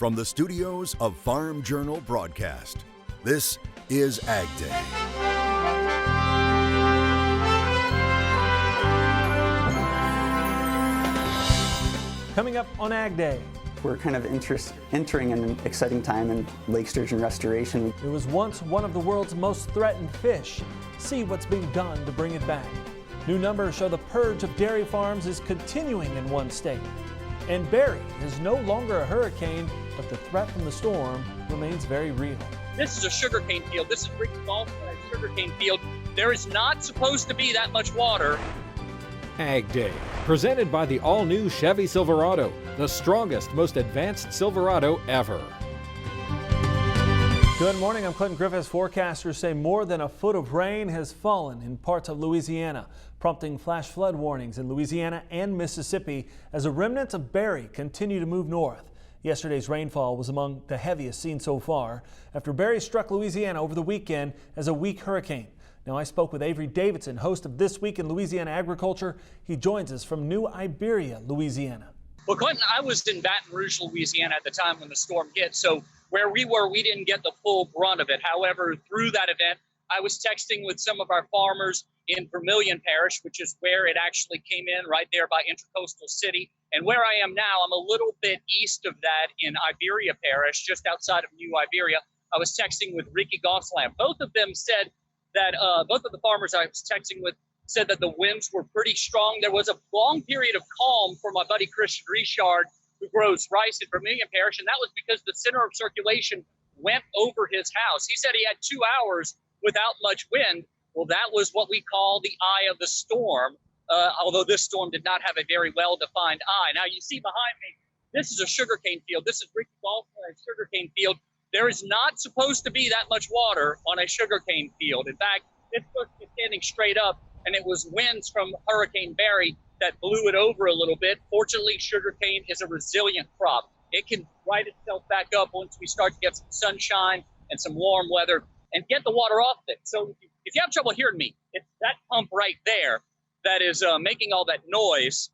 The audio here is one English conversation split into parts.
From the studios of Farm Journal Broadcast, this is AgDay. Coming up on AgDay. We're kind of entering an exciting time in lake sturgeon restoration. It was once one of the world's most threatened fish. See what's being done to bring it back. New numbers show the purge of dairy farms is continuing in one state. And Barry is no longer a hurricane, but the threat from the storm remains very real. This is a sugarcane field. This is Ricky Gulf's sugarcane field. There is not supposed to be that much water. AgDay, presented by the all-new Chevy Silverado, the strongest, most advanced Silverado ever. Good morning, I'm Clinton Griffiths. Forecasters say more than a foot of rain has fallen in parts of Louisiana, prompting flash flood warnings in Louisiana and Mississippi as the remnants of Barry continue to move north. Yesterday's rainfall was among the heaviest seen so far after Barry struck Louisiana over the weekend as a weak hurricane. Now, I spoke with Avery Davidson, host of This Week in Louisiana Agriculture. He joins us from New Iberia, Louisiana. Well, Clinton, I was in Baton Rouge, Louisiana at the time when the storm hit, so where we were, we didn't get the full brunt of it. However, through that event, I was texting with some of our farmers in Vermilion Parish, which is where it actually came in, right there by Intracoastal City. And where I am now, I'm a little bit east of that in Iberia Parish, just outside of New Iberia. I was texting with Ricky Goslam. Both of them said that both of the farmers I was texting with said that the winds were pretty strong. There was a long period of calm for my buddy Christian Richard, who grows rice in Vermilion Parish, and that was because the center of circulation went over his house. He said he had 2 hours without much wind. Well, that was what we call the eye of the storm, although this storm did not have a very well-defined eye. Now, you see behind me, this is a sugarcane field. This is Ricky Gulf's sugarcane field. There is not supposed to be that much water on a sugarcane field. In fact, it's supposed to be standing straight up, and it was winds from Hurricane Barry that blew it over a little bit. Fortunately, sugarcane is a resilient crop. It can right itself back up once we start to get some sunshine and some warm weather and get the water off it. So if you have trouble hearing me, it's that pump right there that is making all that noise.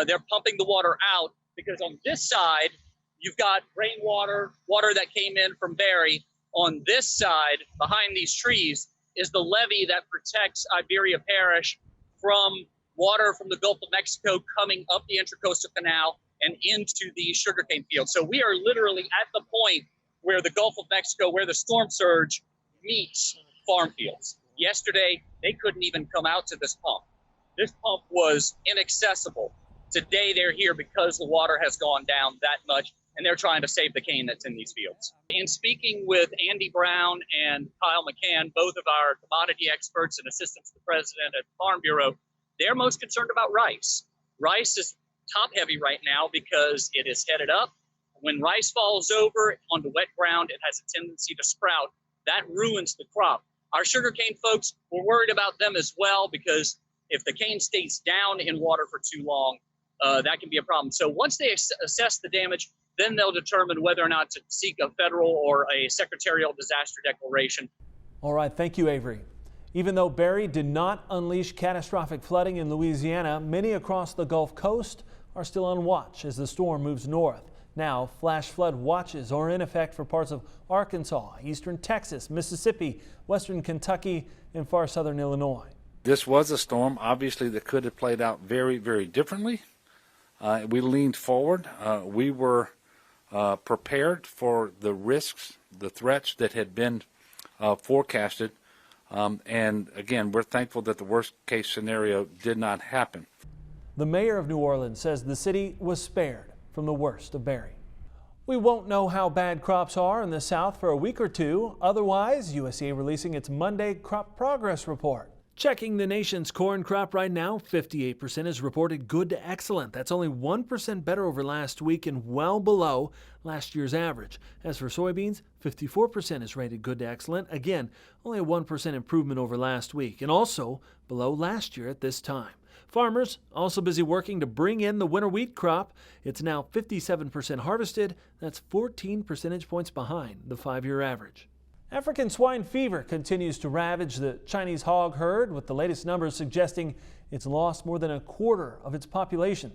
They're pumping the water out because on this side, you've got rainwater, water that came in from Barry. On this side, behind these trees, is the levee that protects Iberia Parish from water from the Gulf of Mexico coming up the Intracoastal Canal and into the sugarcane field. So we are literally at the point where the Gulf of Mexico, where the storm surge meets farm fields. Yesterday, they couldn't even come out to this pump. This pump was inaccessible. Today, they're here because the water has gone down that much, and they're trying to save the cane that's in these fields. In speaking with Andy Brown and Kyle McCann, both of our commodity experts and assistants to the president at Farm Bureau, they're most concerned about rice. Rice is top heavy right now because it is headed up. When rice falls over onto wet ground, it has a tendency to sprout. That ruins the crop. Our sugarcane folks, we're worried about them as well because if the cane stays down in water for too long, that can be a problem. So once they assess the damage, then they'll determine whether or not to seek a federal or a secretarial disaster declaration. All right, thank you, Avery. Even though Barry did not unleash catastrophic flooding in Louisiana, many across the Gulf Coast are still on watch as the storm moves north. Now, flash flood watches are in effect for parts of Arkansas, eastern Texas, Mississippi, western Kentucky, and far southern Illinois. This was a storm, obviously, that could have played out very, very differently. We leaned forward. We were prepared for the risks, the threats that had been forecasted. And again, we're thankful that the worst case scenario did not happen. The mayor of New Orleans says the city was spared from the worst of Barry. We won't know how bad crops are in the South for a week or two. Otherwise, USDA releasing its Monday crop progress report. Checking the nation's corn crop right now, 58% is reported good to excellent. That's only 1% better over last week and well below last year's average. As for soybeans, 54% is rated good to excellent. Again, only a 1% improvement over last week and also below last year at this time. Farmers also busy working to bring in the winter wheat crop. It's now 57% harvested. That's 14 percentage points behind the 5-year average. African swine fever continues to ravage the Chinese hog herd, with the latest numbers suggesting it's lost more than a quarter of its population.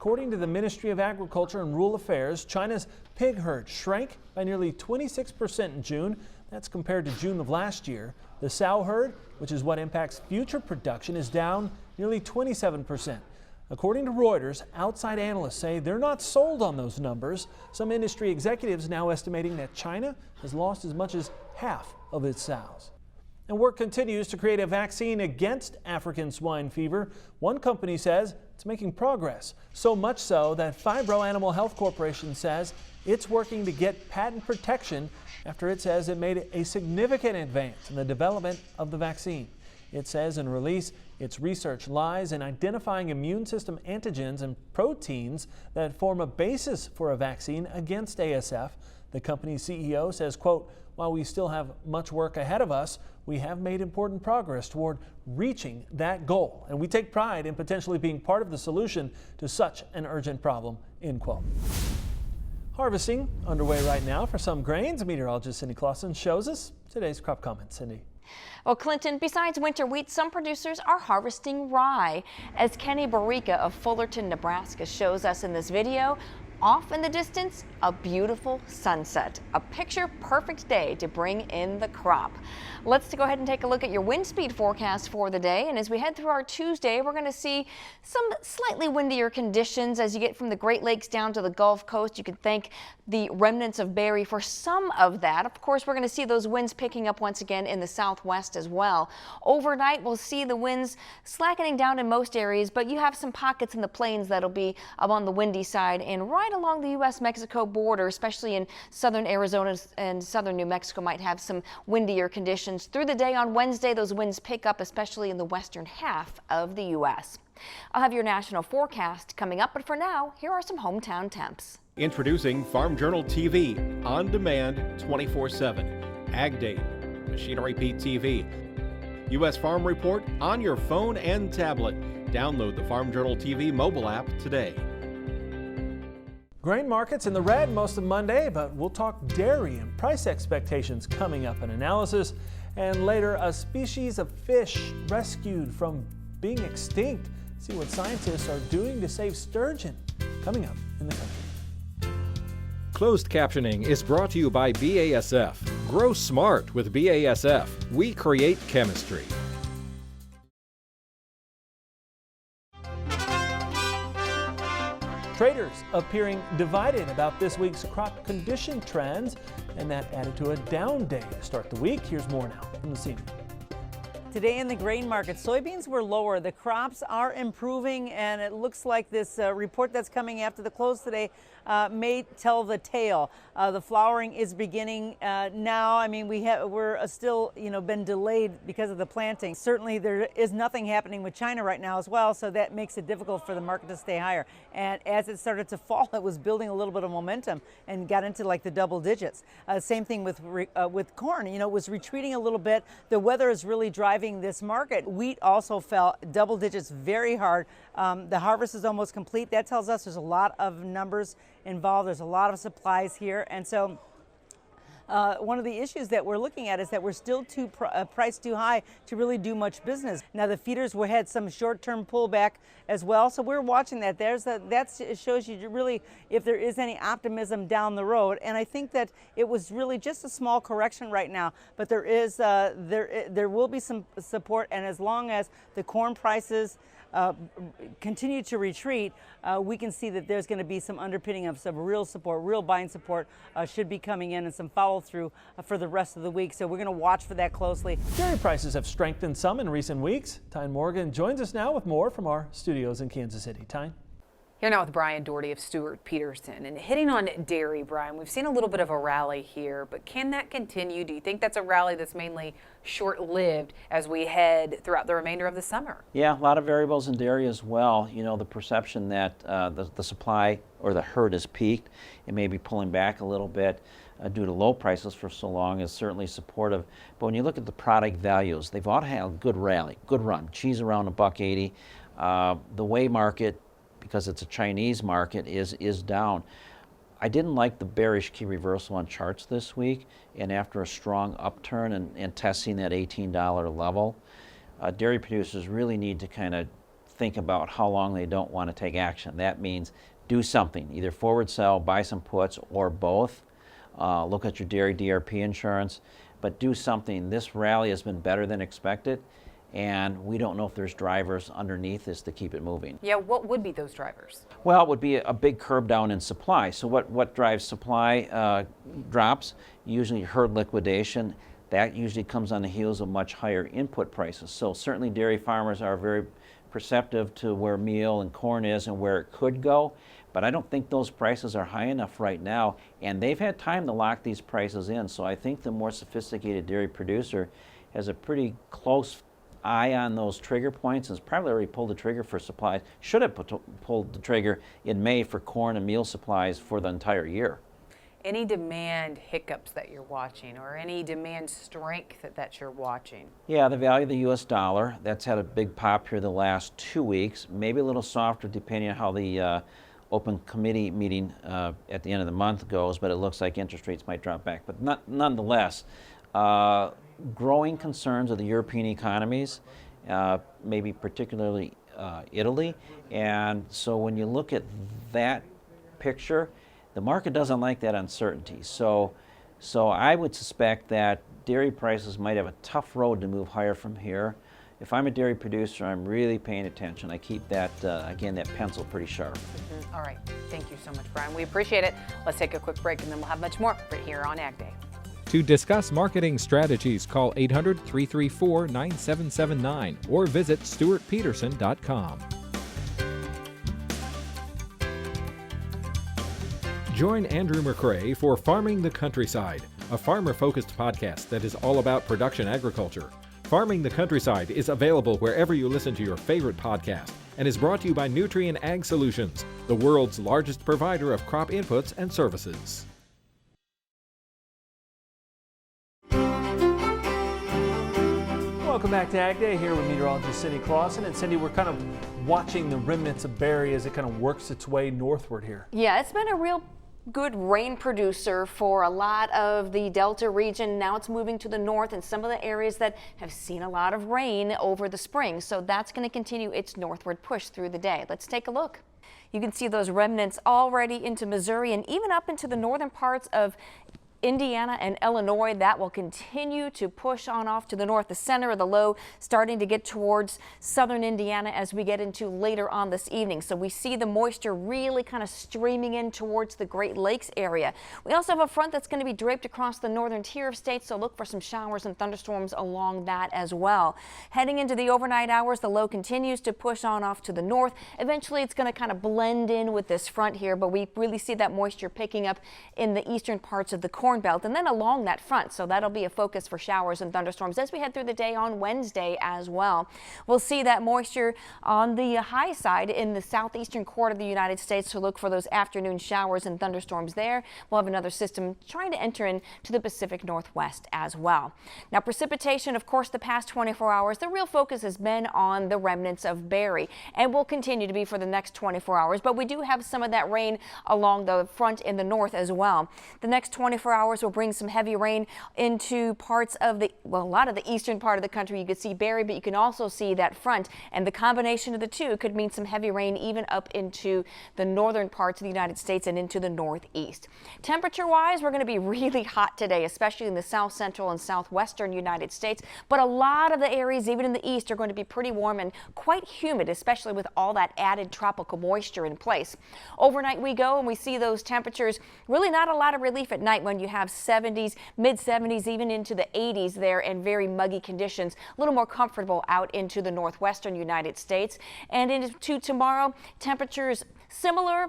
According to the Ministry of Agriculture and Rural Affairs, China's pig herd shrank by nearly 26% in June. That's compared to June of last year. The sow herd, which is what impacts future production, is down nearly 27%. According to Reuters, outside analysts say they're not sold on those numbers. Some industry executives now estimating that China has lost as much as half of its sows. And work continues to create a vaccine against African swine fever. One company says it's making progress, so much so that Phibro Animal Health Corporation says it's working to get patent protection after it says it made a significant advance in the development of the vaccine. It says in a release its research lies in identifying immune system antigens and proteins that form a basis for a vaccine against ASF. The company's CEO says, quote, "While we still have much work ahead of us, we have made important progress toward reaching that goal, and we take pride in potentially being part of the solution to such an urgent problem," end quote. Harvesting underway right now for some grains. Meteorologist Cindy Clausen shows us today's crop comments. Cindy. Well, Clinton, besides winter wheat, some producers are harvesting rye. As Kenny Barica of Fullerton, Nebraska shows us in this video, off in the distance, a beautiful sunset. A picture-perfect day to bring in the crop. Let's go ahead and take a look at your wind speed forecast for the day. And as we head through our Tuesday, we're going to see some slightly windier conditions as you get from the Great Lakes down to the Gulf Coast. You could thank the remnants of Barry for some of that. Of course, we're going to see those winds picking up once again in the southwest as well. Overnight, we'll see the winds slackening down in most areas, but you have some pockets in the plains that'll be up on the windy side and right along the U.S.-Mexico border, especially in southern Arizona and southern New Mexico might have some windier conditions. Through the day on Wednesday, those winds pick up, especially in the western half of the U.S. I'll have your national forecast coming up, but for now, here are some hometown temps. Introducing Farm Journal TV, on demand 24/7. AgDay, Machinery Pete TV. U.S. Farm Report on your phone and tablet. Download the Farm Journal TV mobile app today. Grain markets in the red most of Monday, but we'll talk dairy and price expectations coming up in analysis. And later, a species of fish rescued from being extinct. See what scientists are doing to save sturgeon coming up in the country. Closed captioning is brought to you by BASF. Grow smart with BASF. We create chemistry. Traders appearing divided about this week's crop condition trends, and that added to a down day to start the week. Here's more now from the scene. Today in the grain market, soybeans were lower. The crops are improving, and it looks like this report that's coming after the close today may tell the tale. The flowering is beginning now. I mean, we're still, been delayed because of the planting. Certainly, there is nothing happening with China right now as well, so that makes it difficult for the market to stay higher. And as it started to fall, it was building a little bit of momentum and got into like the double digits. Same thing with corn. It was retreating a little bit. The weather is really driving this market. Wheat also fell double digits very hard. The harvest is almost complete. That tells us there's a lot of numbers involved. There's a lot of supplies here. And so one of the issues that we're looking at is that we're still priced too high to really do much business. Now the feeders had some short-term pullback as well, so we're watching that. That shows you really if there is any optimism down the road. And I think that it was really just a small correction right now, but there will be some support. And as long as the corn prices continue to retreat, we can see that there's going to be some underpinning of some real support, real buying support should be coming in, and some follow through for the rest of the week. So we're going to watch for that closely. Dairy prices have strengthened some in recent weeks. Tyne Morgan joins us now with more from our studios in Kansas City. Tyne. Here now with Brian Doherty of Stewart Peterson. And hitting on dairy, Brian, we've seen a little bit of a rally here, but can that continue? Do you think that's a rally that's mainly short-lived as we head throughout the remainder of the summer? Yeah, a lot of variables in dairy as well. The perception that the supply or the herd has peaked and may be pulling back a little bit due to low prices for so long is certainly supportive. But when you look at the product values, they've all had a good rally, good run. Cheese around $1.80. The whey market, because it's a Chinese market, is down. I didn't like the bearish key reversal on charts this week, and after a strong upturn and testing that $18 level, dairy producers really need to kind of think about how long they don't want to take action. That means do something, either forward sell, buy some puts, or both. Look at your dairy DRP insurance, but do something. This rally has been better than expected, and we don't know if there's drivers underneath this to keep it moving. Yeah, what would be those drivers? Well, it would be a big curve down in supply. So what drives supply drops? Usually herd liquidation. That usually comes on the heels of much higher input prices. So certainly dairy farmers are very perceptive to where meal and corn is and where it could go. But I don't think those prices are high enough right now, and they've had time to lock these prices in. So I think the more sophisticated dairy producer has a pretty close eye on those trigger points and has probably already pulled the trigger for supplies. Should have pulled the trigger in May for corn and meal supplies for the entire year. Any demand hiccups that you're watching, or any demand strength that you're watching? Yeah, the value of the U.S. dollar, that's had a big pop here the last 2 weeks, maybe a little softer depending on how the open committee meeting at the end of the month goes, but it looks like interest rates might drop back. But nonetheless, growing concerns of the European economies, maybe particularly Italy, and so when you look at that picture, the market doesn't like that uncertainty. So I would suspect that dairy prices might have a tough road to move higher from here. If I'm a dairy producer, I'm really paying attention. I keep that, again, that pencil pretty sharp. All right. Thank you so much, Brian. We appreciate it. Let's take a quick break, and then we'll have much more right here on AgDay. To discuss marketing strategies, call 800-334-9779 or visit stuartpeterson.com. Join Andrew McRae for Farming the Countryside, a farmer-focused podcast that is all about production agriculture. Farming the Countryside is available wherever you listen to your favorite podcast and is brought to you by Nutrien Ag Solutions, the world's largest provider of crop inputs and services. Welcome back to Ag Day, here with meteorologist Cindy Clausen. And Cindy, we're kind of watching the remnants of Barry as it kind of works its way northward here. Yeah, it's been a real good rain producer for a lot of the Delta region. Now it's moving to the north and some of the areas that have seen a lot of rain over the spring. So that's going to continue its northward push through the day. Let's take a look. You can see those remnants already into Missouri and even up into the northern parts of Indiana and Illinois. That will continue to push on off to the north. The center of the low starting to get towards southern Indiana as we get into later on this evening. So we see the moisture really kind of streaming in towards the Great Lakes area. We also have a front that's going to be draped across the northern tier of states, so look for some showers and thunderstorms along that as well. Heading into the overnight hours, the low continues to push on off to the north. Eventually it's going to kind of blend in with this front here, but we really see that moisture picking up in the eastern parts of the Corn Belt and then along that front. So that'll be a focus for showers and thunderstorms as we head through the day on Wednesday as well. We'll see that moisture on the high side in the southeastern quarter of the United States, so look for those afternoon showers and thunderstorms there. We'll have another system trying to enter into the Pacific Northwest as well. Now precipitation, of course, the past 24 hours, the real focus has been on the remnants of Barry and will continue to be for the next 24 hours. But we do have some of that rain along the front in the north as well. The next 24 hours will bring some heavy rain into parts of the, well, a lot of the eastern part of the country. You could see Barry, but you can also see that front, and the combination of the two could mean some heavy rain even up into the northern parts of the United States and into the northeast. Temperature wise, we're going to be really hot today, especially in the south central and southwestern United States, but a lot of the areas even in the east are going to be pretty warm and quite humid, especially with all that added tropical moisture in place. Overnight we go and we see those temperatures, really not a lot of relief at night when you have 70s, mid 70s, even into the 80s there, and very muggy conditions. A little more comfortable out into the northwestern United States. And into tomorrow, temperatures similar.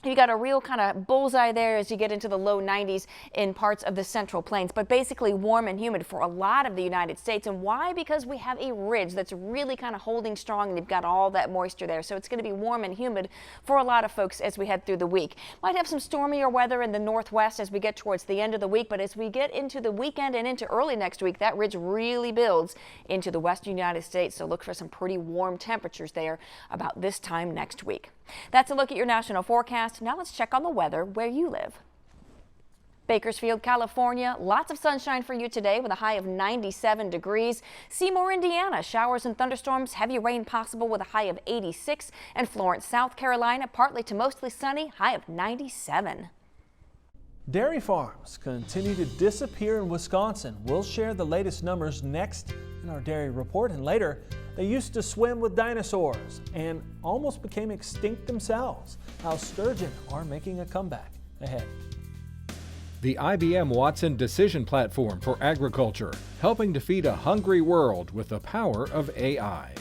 You got a real kind of bullseye there as you get into the low 90s in parts of the central plains, but basically warm and humid for a lot of the United States. And why? Because we have a ridge that's really kind of holding strong and you've got all that moisture there. So it's going to be warm and humid for a lot of folks as we head through the week. Might have some stormier weather in the northwest as we get towards the end of the week, but as we get into the weekend and into early next week, that ridge really builds into the western United States. So look for some pretty warm temperatures there about this time next week. That's a look at your national forecast. Now let's check on the weather where you live. Bakersfield, California, lots of sunshine for you today with a high of 97 degrees. Seymour, Indiana, showers and thunderstorms, heavy rain possible with a high of 86. And Florence, South Carolina, partly to mostly sunny, high of 97. Dairy farms continue to disappear in Wisconsin. We'll share the latest numbers next in our dairy report. And later, they used to swim with dinosaurs and almost became extinct themselves. How sturgeon are making a comeback. Ahead. The IBM Watson Decision Platform for Agriculture, helping to feed a hungry world with the power of AI.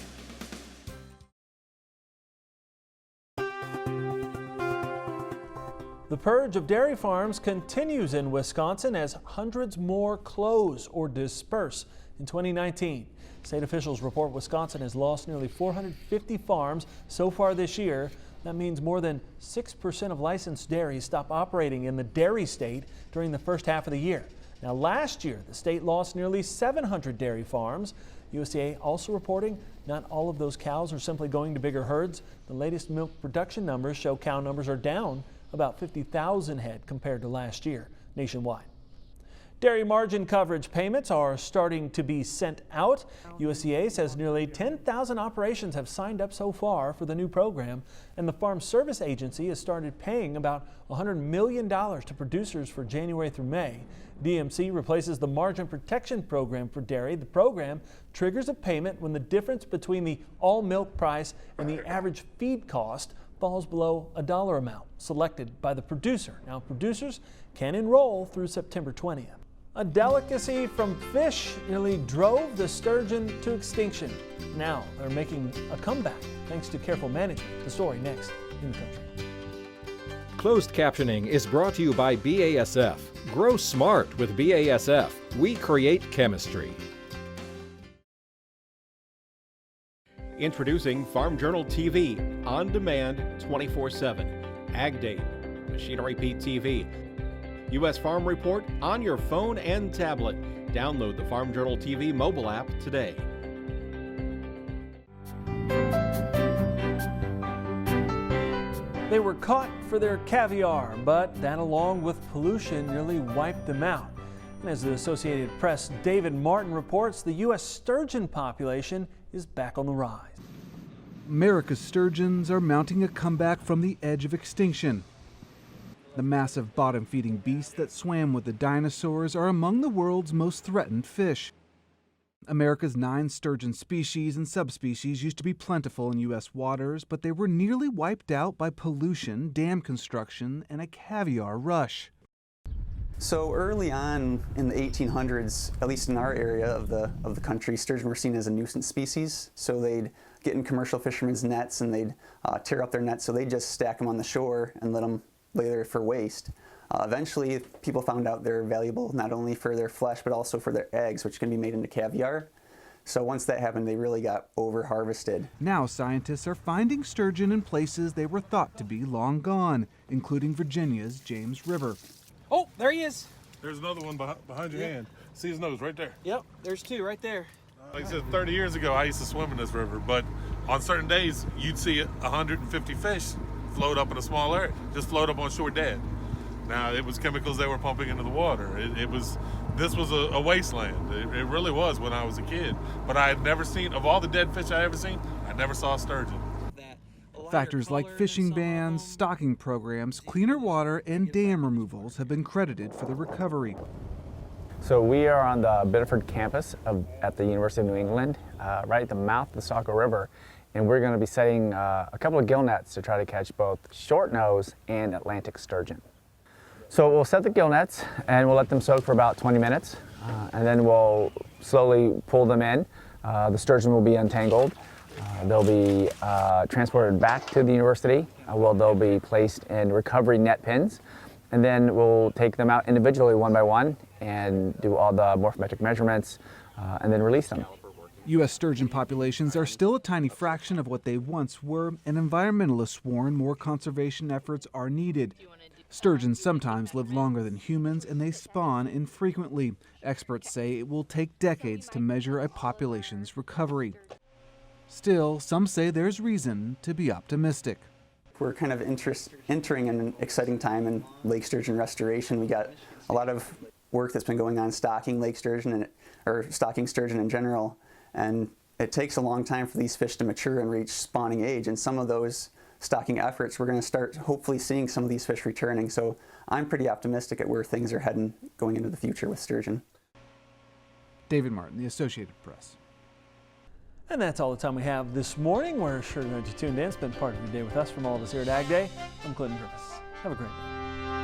The purge of dairy farms continues in Wisconsin as hundreds more close or disperse in 2019. State officials report Wisconsin has lost nearly 450 farms so far this year. That means more than 6% of licensed dairies stop operating in the dairy state during the first half of the year. Now, last year, the state lost nearly 700 dairy farms. USDA also reporting not all of those cows are simply going to bigger herds. The latest milk production numbers show cow numbers are down about 50,000 head compared to last year nationwide. Dairy margin coverage payments are starting to be sent out. USDA says nearly 10,000 operations have signed up so far for the new program, and the Farm Service Agency has started paying about $100 million to producers for January through May. DMC replaces the Margin Protection Program for dairy. The program triggers a payment when the difference between the all milk price and the average feed cost falls below a dollar amount selected by the producer. Now, producers can enroll through September 20th. A delicacy from fish nearly drove the sturgeon to extinction. Now they're making a comeback thanks to careful management. The story next in the country. Closed captioning is brought to you by BASF. Grow smart with BASF. We create chemistry. Introducing Farm Journal TV, on demand 24/7. AgDay, Machinery Pete TV. U.S. Farm Report on your phone and tablet. Download the Farm Journal TV mobile app today. They were caught for their caviar, but that along with pollution nearly wiped them out. And as the Associated Press' David Martin reports, the U.S. sturgeon population is back on the rise. America's sturgeons are mounting a comeback from the edge of extinction. The massive bottom-feeding beasts that swam with the dinosaurs are among the world's most threatened fish. America's 9 sturgeon species and subspecies used to be plentiful in U.S. waters, but they were nearly wiped out by pollution, dam construction, and a caviar rush. So early on in the 1800s, at least in our area of the country, sturgeon were seen as a nuisance species. So they'd get in commercial fishermen's nets and they'd tear up their nets, so they'd just stack them on the shore and let them lay there for waste. Eventually, people found out they're valuable not only for their flesh but also for their eggs, which can be made into caviar. So once that happened, they really got over-harvested. Now scientists are finding sturgeon in places they were thought to be long gone, including Virginia's James River. Oh, there he is. There's another one behind your hand. See his nose right there? Yep, there's 2 right there. Like I said, 30 years ago, I used to swim in this river, but on certain days, you'd see 150 fish float up in a small area, just float up on shore dead. Now, it was chemicals they were pumping into the water. This was a wasteland. It really was when I was a kid. But I had never seen, of all the dead fish I ever seen, I never saw a sturgeon. Factors like fishing bans, stocking programs, cleaner water, and dam removals have been credited for the recovery. So we are on the Biddeford campus at the University of New England, right at the mouth of the Saco River. And we're going to be setting a couple of gill nets to try to catch both short nose and Atlantic sturgeon. So we'll set the gill nets and we'll let them soak for about 20 minutes. And then we'll slowly pull them in. The sturgeon will be untangled. They'll be transported back to the university. They'll be placed in recovery net pins. And then we'll take them out individually one by one and do all the morphometric measurements and then release them. U.S. sturgeon populations are still a tiny fraction of what they once were, and environmentalists warn more conservation efforts are needed. Sturgeons sometimes live longer than humans, and they spawn infrequently. Experts say it will take decades to measure a population's recovery. Still, some say there's reason to be optimistic. We're kind of entering an exciting time in lake sturgeon restoration. We got a lot of work that's been going on stocking lake sturgeon or stocking sturgeon in general, and it takes a long time for these fish to mature and reach spawning age, and some of those stocking efforts, we're going to start hopefully seeing some of these fish returning. So I'm pretty optimistic at where things are heading going into the future with sturgeon. David Martin, The Associated Press. And that's all the time we have this morning. We're sure glad you tuned in, spent part of your day with us. From all of us here at AgDay, I'm Clinton Griffiths. Have a great day.